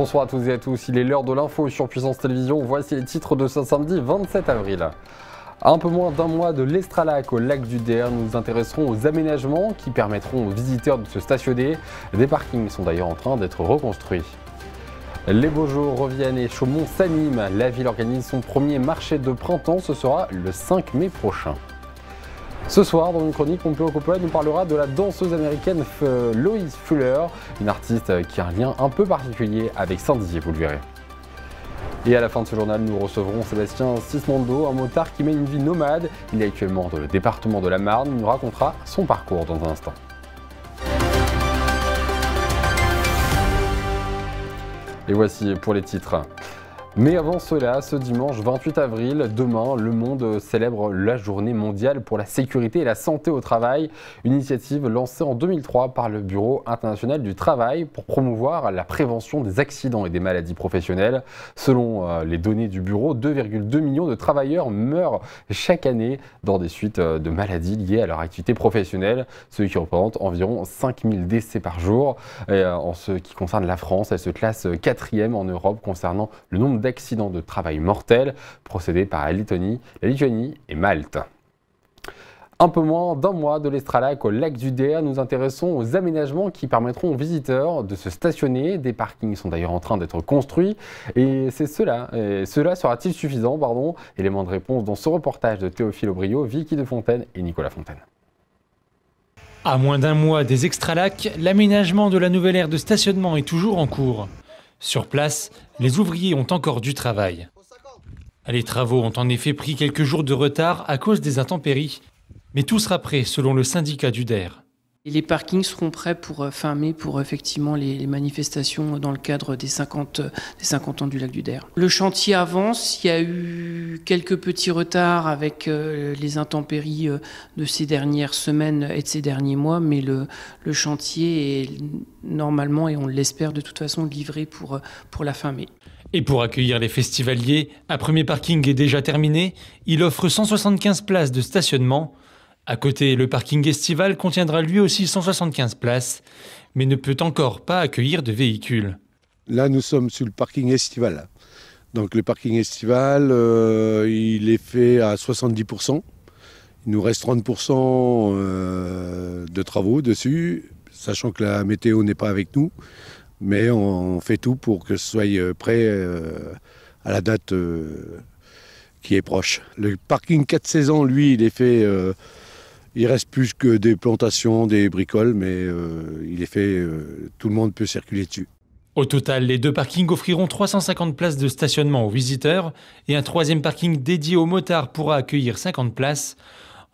Bonsoir à toutes et à tous, il est l'heure de l'info sur Puissance Télévisions. Voici les titres de ce samedi 27 avril. À un peu moins d'un mois de l'Estralac au lac du Der, nous nous intéresserons aux aménagements qui permettront aux visiteurs de se stationner. Des parkings sont d'ailleurs en train d'être reconstruits. Les beaux jours reviennent et Chaumont s'anime. La ville organise son premier marché de printemps, ce sera le 5 mai prochain. Ce soir, dans une chronique, Pompeo Coppola nous parlera de la danseuse américaine Lois Fuller, une artiste qui a un lien un peu particulier avec Saint-Dizier, vous le verrez. Et à la fin de ce journal, nous recevrons Sébastien Sismondo, un motard qui mène une vie nomade. Il est actuellement dans le département de la Marne, il nous racontera son parcours dans un instant. Et voici pour les titres. Mais avant cela, ce dimanche 28 avril, demain, le monde célèbre la journée mondiale pour la sécurité et la santé au travail, une initiative lancée en 2003 par le Bureau international du travail pour promouvoir la prévention des accidents et des maladies professionnelles. Selon les données du bureau, 2,2 millions de travailleurs meurent chaque année dans des suites de maladies liées à leur activité professionnelle, ce qui représente environ 5000 décès par jour. Et en ce qui concerne la France, elle se classe 4e en Europe concernant le nombre d'accidents de travail mortels procédés par la Lituanie et Malte. Un peu moins d'un mois de l'Estralac au lac du Der, nous intéressons aux aménagements qui permettront aux visiteurs de se stationner. Des parkings sont d'ailleurs en train d'être construits. Et cela sera-t-il suffisant, Élément de réponse dans ce reportage de Théophile Aubrio, Vicky de Fontaine et Nicolas Fontaine. À moins d'un mois des Extralacs, l'aménagement de la nouvelle aire de stationnement est toujours en cours. Sur place, les ouvriers ont encore du travail. Les travaux ont en effet pris quelques jours de retard à cause des intempéries, mais tout sera prêt selon le syndicat du Der. Les parkings seront prêts pour fin mai pour effectivement les manifestations dans le cadre des 50 ans du lac du Der. Le chantier avance, il y a eu quelques petits retards avec les intempéries de ces dernières semaines et de ces derniers mois, mais le chantier est normalement, et on l'espère de toute façon, livré pour la fin mai. Et pour accueillir les festivaliers, un premier parking est déjà terminé. Il offre 175 places de stationnement. À côté, le parking estival contiendra lui aussi 175 places, mais ne peut encore pas accueillir de véhicules. Là, nous sommes sur le parking estival. Donc le parking estival, il est fait à 70%. Il nous reste 30% de travaux dessus, sachant que la météo n'est pas avec nous. Mais on fait tout pour que ce soit prêt à la date qui est proche. Le parking 4 saisons, lui, il est fait... il reste plus que des plantations, des bricoles, mais il est fait, tout le monde peut circuler dessus. Au total, les deux parkings offriront 350 places de stationnement aux visiteurs et un troisième parking dédié aux motards pourra accueillir 50 places.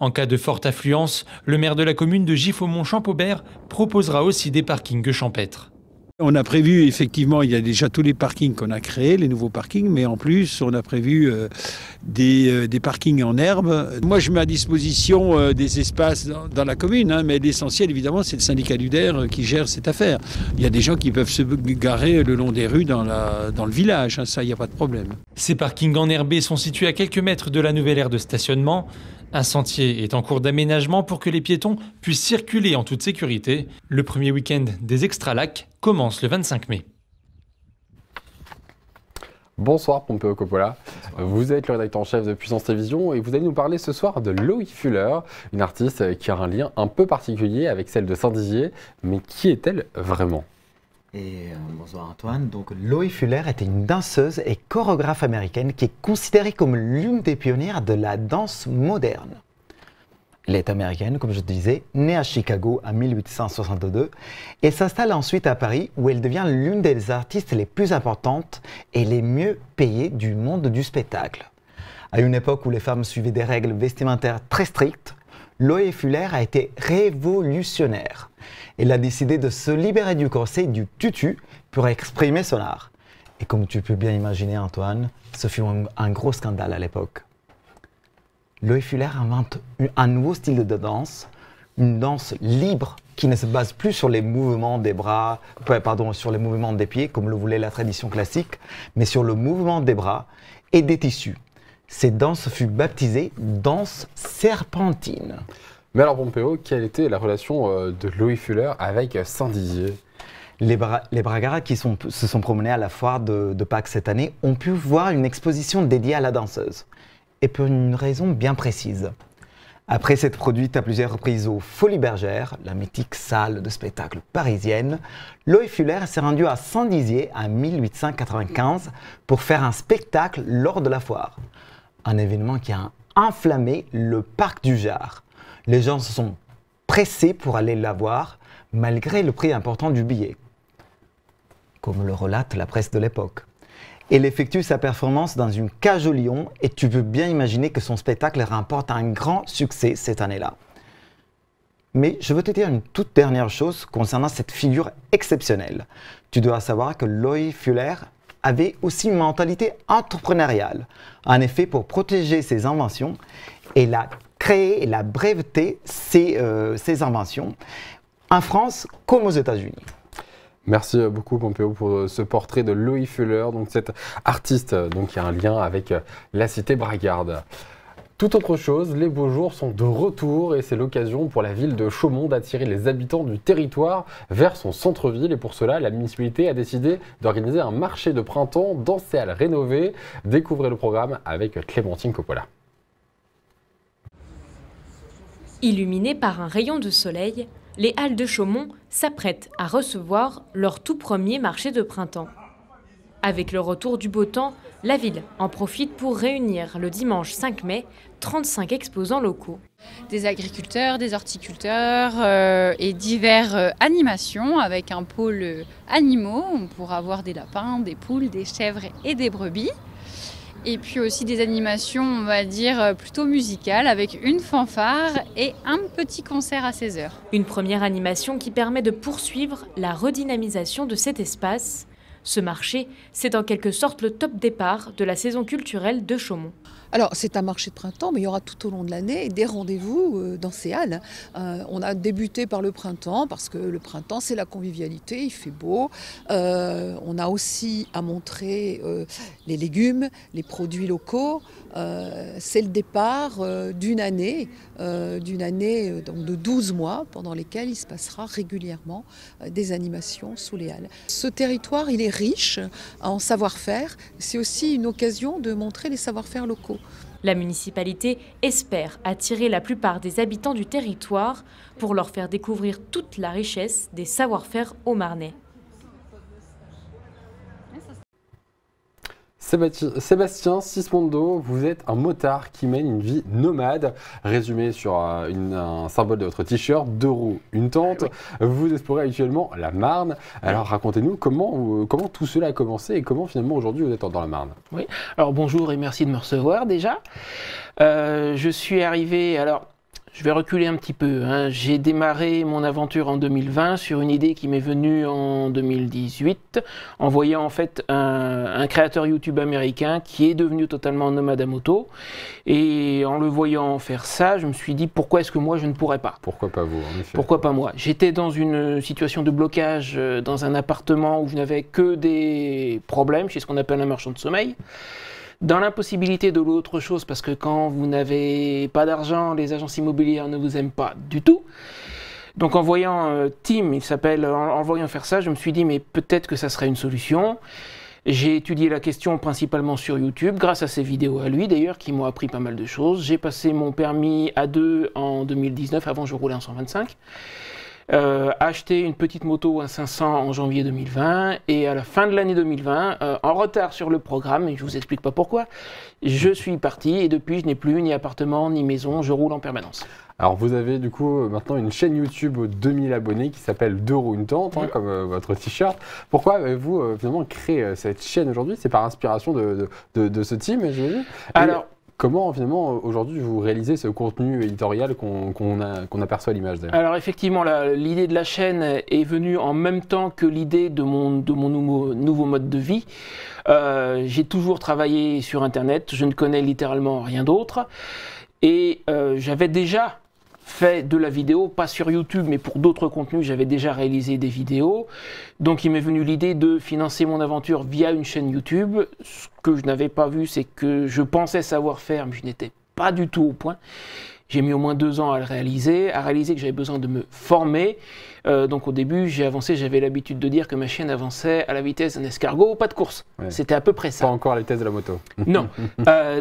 En cas de forte affluence, le maire de la commune de Giffaumont-Champaubert proposera aussi des parkings champêtres. On a prévu, effectivement, il y a déjà tous les parkings qu'on a créés, les nouveaux parkings, mais en plus, on a prévu des parkings en herbe. Moi, je mets à disposition des espaces dans la commune, mais l'essentiel, évidemment, c'est le syndicat du Der qui gère cette affaire. Il y a des gens qui peuvent se garer le long des rues dans le village, ça, il n'y a pas de problème. Ces parkings enherbés sont situés à quelques mètres de la nouvelle aire de stationnement. Un sentier est en cours d'aménagement pour que les piétons puissent circuler en toute sécurité. Le premier week-end des Extralacs commence le 25 mai. Bonsoir Pompeo Coppola, vous êtes le rédacteur en chef de Puissance Télévisions et vous allez nous parler ce soir de Lois Fuller, une artiste qui a un lien un peu particulier avec celle de Saint-Dizier, mais qui est-elle vraiment ? Bonsoir Antoine. Donc, Lois Fuller était une danseuse et chorégraphe américaine qui est considérée comme l'une des pionnières de la danse moderne. Elle est américaine, comme je te disais, née à Chicago en 1862 et s'installe ensuite à Paris où elle devient l'une des artistes les plus importantes et les mieux payées du monde du spectacle. À une époque où les femmes suivaient des règles vestimentaires très strictes, Lois Fuller a été révolutionnaire. Elle a décidé de se libérer du corset et du tutu pour exprimer son art. Et comme tu peux bien imaginer, Antoine, ce fut un gros scandale à l'époque. Lois Fuller invente un nouveau style de danse, une danse libre qui ne se base plus sur les mouvements des bras, sur les mouvements des pieds, comme le voulait la tradition classique, mais sur le mouvement des bras et des tissus. Cette danse fut baptisée danse serpentine. Mais alors Pompeo, quelle était la relation de Lois Fuller avec Saint-Dizier ? Les Bragards qui se sont promenés à la foire de Pâques cette année ont pu voir une exposition dédiée à la danseuse. Et pour une raison bien précise. Après s'être produite à plusieurs reprises aux Folies Bergères, la mythique salle de spectacle parisienne, Loïc Fuller s'est rendu à Saint-Dizier en 1895 pour faire un spectacle lors de la foire. Un événement qui a enflammé le parc du Jard. Les gens se sont pressés pour aller la voir, malgré le prix important du billet, comme le relate la presse de l'époque. Elle effectue sa performance dans une cage au lion et tu peux bien imaginer que son spectacle remporte un grand succès cette année-là. Mais je veux te dire une toute dernière chose concernant cette figure exceptionnelle. Tu dois savoir que Loïc Fuller avait aussi une mentalité entrepreneuriale. En effet, pour protéger ses inventions, elle a créé et a breveté ses inventions en France comme aux États-Unis. Merci beaucoup Pompeo pour ce portrait de Loïc Fuller, donc cet artiste qui a un lien avec la cité bragarde. Tout autre chose, les beaux jours sont de retour et c'est l'occasion pour la ville de Chaumont d'attirer les habitants du territoire vers son centre-ville. Et pour cela, la municipalité a décidé d'organiser un marché de printemps dans ses halles rénovées. Découvrez le programme avec Clémentine Coppola. Illuminées par un rayon de soleil, les halles de Chaumont s'apprêtent à recevoir leur tout premier marché de printemps. Avec le retour du beau temps, la ville en profite pour réunir le dimanche 5 mai 35 exposants locaux. Des agriculteurs, des horticulteurs et diverses animations avec un pôle animaux. On pourra voir des lapins, des poules, des chèvres et des brebis. Et puis aussi des animations, on va dire, plutôt musicales avec une fanfare et un petit concert à 16h. Une première animation qui permet de poursuivre la redynamisation de cet espace. Ce marché, c'est en quelque sorte le top départ de la saison culturelle de Chaumont. Alors, c'est un marché de printemps, mais il y aura tout au long de l'année des rendez-vous dans ces halles. On a débuté par le printemps, parce que le printemps, c'est la convivialité, il fait beau. On a aussi à montrer les légumes, les produits locaux. C'est le départ d'une année donc de 12 mois, pendant lesquels il se passera régulièrement des animations sous les halles. Ce territoire, il est riche en savoir-faire. C'est aussi une occasion de montrer les savoir-faire locaux. La municipalité espère attirer la plupart des habitants du territoire pour leur faire découvrir toute la richesse des savoir-faire haut-marnais. Sébastien Sismondo, vous êtes un motard qui mène une vie nomade. Résumé sur un symbole de votre t-shirt, 2 roues, une tente. Vous explorez actuellement la Marne. Alors racontez-nous comment tout cela a commencé et comment finalement aujourd'hui vous êtes dans la Marne. Oui, alors bonjour et merci de me recevoir déjà. Je suis arrivé, alors je vais reculer un petit peu. J'ai démarré mon aventure en 2020 sur une idée qui m'est venue en 2018 en voyant en fait un créateur YouTube américain qui est devenu totalement nomade à moto. Et en le voyant faire ça, je me suis dit pourquoi est-ce que moi je ne pourrais pas? Pourquoi pas vous en effet? Pourquoi pas moi? J'étais dans une situation de blocage dans un appartement où je n'avais que des problèmes chez ce qu'on appelle un marchand de sommeil. Dans l'impossibilité de l'autre chose, parce que quand vous n'avez pas d'argent, les agences immobilières ne vous aiment pas du tout. Donc en voyant Tim, il s'appelle, en voyant faire ça, je me suis dit mais peut-être que ça serait une solution. J'ai étudié la question principalement sur YouTube, grâce à ses vidéos à lui d'ailleurs, qui m'ont appris pas mal de choses. J'ai passé mon permis A2 en 2019, avant je roulais en 125. Acheté une petite moto à 500 en janvier 2020 et à la fin de l'année 2020, en retard sur le programme, et je vous explique pas pourquoi, je suis parti et depuis je n'ai plus ni appartement ni maison, je roule en permanence. Alors vous avez du coup maintenant une chaîne YouTube aux 2000 abonnés qui s'appelle 2 roues une tente, comme votre t-shirt. Pourquoi avez-vous finalement créé cette chaîne aujourd'hui? C'est par inspiration de ce team, j'imagine? Alors, comment finalement aujourd'hui vous réalisez ce contenu éditorial qu'on aperçoit à l'image d'ailleurs? Alors effectivement, l'idée de la chaîne est venue en même temps que l'idée de mon nouveau mode de vie. J'ai toujours travaillé sur Internet, je ne connais littéralement rien d'autre. Et j'avais déjà fait de la vidéo, pas sur YouTube, mais pour d'autres contenus, j'avais déjà réalisé des vidéos. Donc il m'est venu l'idée de financer mon aventure via une chaîne YouTube. Ce que je n'avais pas vu, c'est que je pensais savoir faire, mais je n'étais pas du tout au point. J'ai mis au moins 2 ans à le réaliser, que j'avais besoin de me former. Donc au début, j'ai avancé, j'avais l'habitude de dire que ma chienne avançait à la vitesse d'un escargot, pas de course. Ouais. C'était à peu près ça. Pas encore à la vitesse de la moto. Non.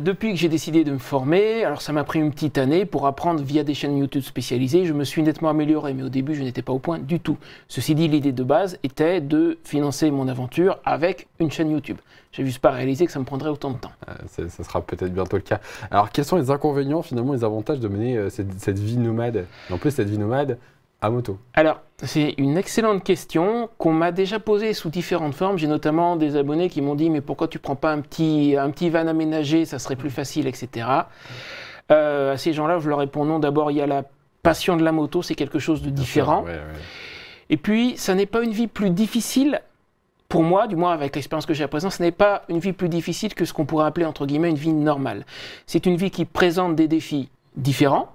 Depuis que j'ai décidé de me former, alors ça m'a pris une petite année pour apprendre via des chaînes YouTube spécialisées. Je me suis nettement amélioré, mais au début, je n'étais pas au point du tout. Ceci dit, l'idée de base était de financer mon aventure avec une chaîne YouTube. J'ai juste pas réalisé que ça me prendrait autant de temps. Ça sera peut-être bientôt le cas. Alors, quels sont les inconvénients, finalement, les avantages de mener cette vie nomade, et en plus cette vie nomade à moto? Alors, c'est une excellente question qu'on m'a déjà posée sous différentes formes. J'ai notamment des abonnés qui m'ont dit « mais pourquoi tu prends pas un petit van aménagé, ça serait plus facile, etc. » À ces gens-là, je leur réponds non. D'abord, il y a la passion de la moto, c'est quelque chose de différent. Ouais. Et puis, ça n'est pas une vie plus difficile, pour moi, du moins avec l'expérience que j'ai à présent, ce n'est pas une vie plus difficile que ce qu'on pourrait appeler, entre guillemets, une vie normale. C'est une vie qui présente des défis différents.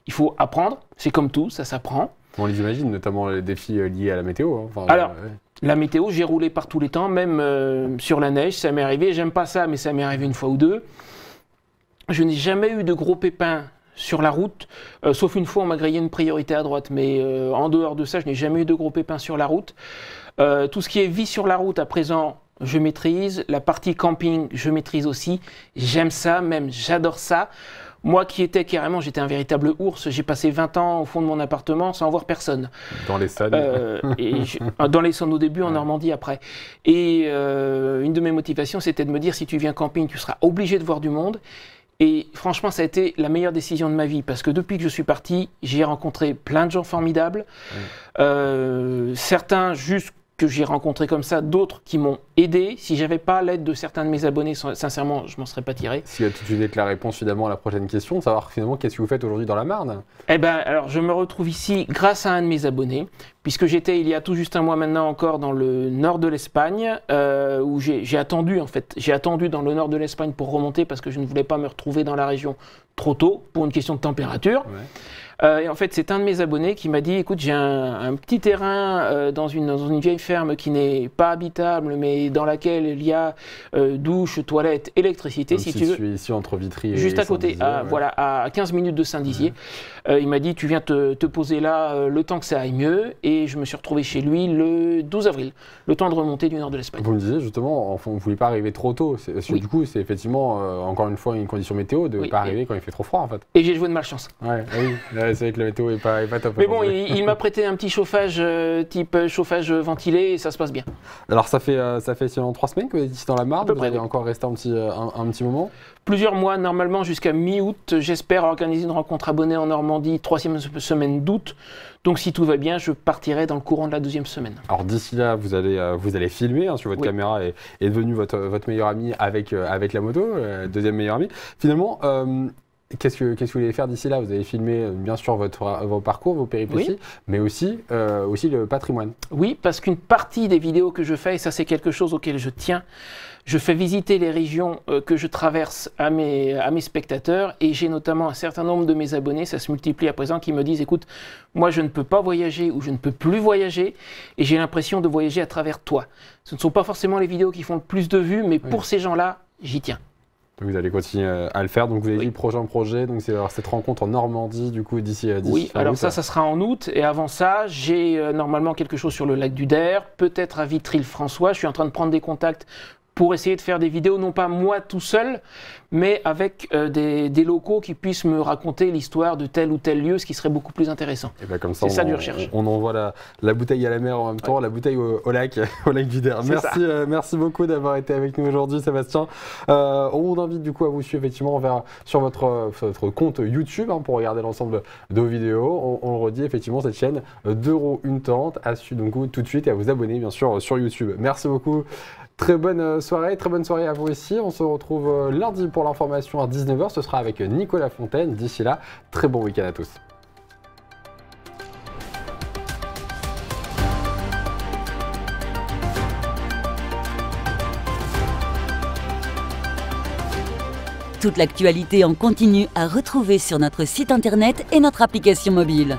Il faut apprendre, c'est comme tout, ça s'apprend. On les imagine, notamment les défis liés à la météo. Hein. Enfin, alors, la météo, j'ai roulé par tous les temps, même sur la neige, ça m'est arrivé. J'aime pas ça, mais ça m'est arrivé une fois ou deux. Je n'ai jamais eu de gros pépins sur la route, sauf une fois, on m'a grillé une priorité à droite. Mais en dehors de ça, je n'ai jamais eu de gros pépins sur la route. Tout ce qui est vie sur la route, à présent, je maîtrise. La partie camping, je maîtrise aussi. J'aime ça, même j'adore ça. Moi qui étais carrément, j'étais un véritable ours, j'ai passé 20 ans au fond de mon appartement sans voir personne. Dans les Saônes dans les Saônes au début, en Normandie après. Et une de mes motivations, c'était de me dire, si tu viens camping, tu seras obligé de voir du monde. Et franchement, ça a été la meilleure décision de ma vie, parce que depuis que je suis parti, j'ai rencontré plein de gens formidables. Certains juste que j'ai rencontrés comme ça, d'autres qui m'ont aidé. Si j'avais pas l'aide de certains de mes abonnés, sincèrement, je m'en serais pas tiré. S'il y a tout de suite la réponse finalement à la prochaine question, de savoir finalement qu'est-ce que vous faites aujourd'hui dans la Marne? Eh ben, alors je me retrouve ici grâce à un de mes abonnés, puisque j'étais il y a tout juste un mois maintenant encore dans le nord de l'Espagne, où j'ai attendu en fait. J'ai attendu dans le nord de l'Espagne pour remonter parce que je ne voulais pas me retrouver dans la région trop tôt pour une question de température. Et en fait, c'est un de mes abonnés qui m'a dit, écoute, j'ai un petit terrain dans une vieille ferme qui n'est pas habitable, mais dans laquelle il y a douche, toilette, électricité, si tu veux. Je suis ici entre Vitry et juste à côté, Saint-Dizier, voilà, à 15 minutes de Saint-Dizier. Il m'a dit, tu viens te poser là le temps que ça aille mieux. Et je me suis retrouvé chez lui le 12 avril, le temps de remonter du nord de l'Espagne. Vous me disiez justement, enfin, vous ne voulez pas arriver trop tôt. Du coup, c'est effectivement, encore une fois, une condition météo de ne pas arriver quand il fait trop froid en fait. Et j'ai joué de malchance. Oui, c'est vrai que la météo n'est pas top. Mais bon, il m'a prêté un petit chauffage type chauffage ventilé et ça se passe bien. Alors ça fait seulement 3 semaines que vous êtes ici dans la Marne, vous allez encore rester un petit moment? Plusieurs mois, normalement jusqu'à mi-août. J'espère organiser une rencontre abonnée en Normandie, 3e semaine d'août. Donc si tout va bien, je partirai dans le courant de la 2e semaine. Alors d'ici là, vous allez filmer, hein, sur votre caméra est devenu votre meilleur ami avec la moto, deuxième meilleur ami. Finalement, qu'est-ce que vous allez faire d'ici là? Vous allez filmer bien sûr vos parcours, vos péripéties, mais aussi le patrimoine. Oui, parce qu'une partie des vidéos que je fais, et ça c'est quelque chose auquel je tiens, je fais visiter les régions que je traverse à mes spectateurs, et j'ai notamment un certain nombre de mes abonnés, ça se multiplie à présent, qui me disent, écoute, moi je ne peux pas voyager ou je ne peux plus voyager, et j'ai l'impression de voyager à travers toi. Ce ne sont pas forcément les vidéos qui font le plus de vues, mais pour ces gens-là, j'y tiens. Donc vous allez continuer à le faire. Donc vous avez dit projet en projet. Donc c'est cette rencontre en Normandie du coup d'ici. Oui, alors ça sera en août. Et avant ça, j'ai normalement quelque chose sur le lac du Der, peut-être à Vitry-le-François. Je suis en train de prendre des contacts pour essayer de faire des vidéos, non pas moi tout seul, mais avec des locaux qui puissent me raconter l'histoire de tel ou tel lieu, ce qui serait beaucoup plus intéressant. Et ben comme ça, c'est ça que je recherche. On envoie la bouteille à la mer en même temps, la bouteille au lac du Der. Merci beaucoup d'avoir été avec nous aujourd'hui, Sébastien. On vous invite du coup à vous suivre effectivement sur votre compte YouTube pour regarder l'ensemble de vos vidéos. On le redit effectivement, cette chaîne d'Euro une tente à suivre donc tout de suite et à vous abonner bien sûr sur YouTube. Merci beaucoup. Très bonne soirée à vous ici. On se retrouve lundi pour l'information à 19h. Ce sera avec Nicolas Fontaine. D'ici là, très bon week-end à tous. Toute l'actualité en continu à retrouver sur notre site internet et notre application mobile.